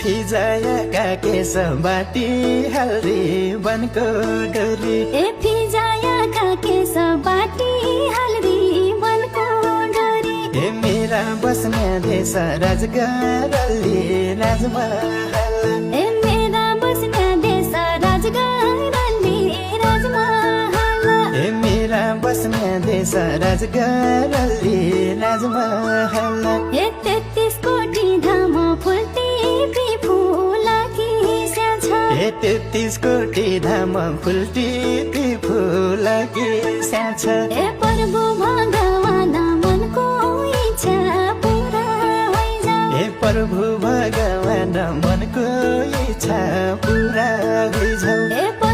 फिजायाका case बाटी हल्दी वनको डोरी फिजायाका केस बाटी हल्दी वनको डोरी मेरा बस्ने देश राजगारले राजमहल मेरा बस्ने देश राजगारले राजमहल मेरा बस्ने देश राजगारले राजमहल 33 कोटी धाम फुल्टी फुलाकी स्याछ 33 कोटी धाम फुल्टी फुलाकी स्याछ प्रभु भगवान मनको इच्छा पुरा होइजाऊ प्रभु भगवान मनको इच्छा पुरा होइजाऊ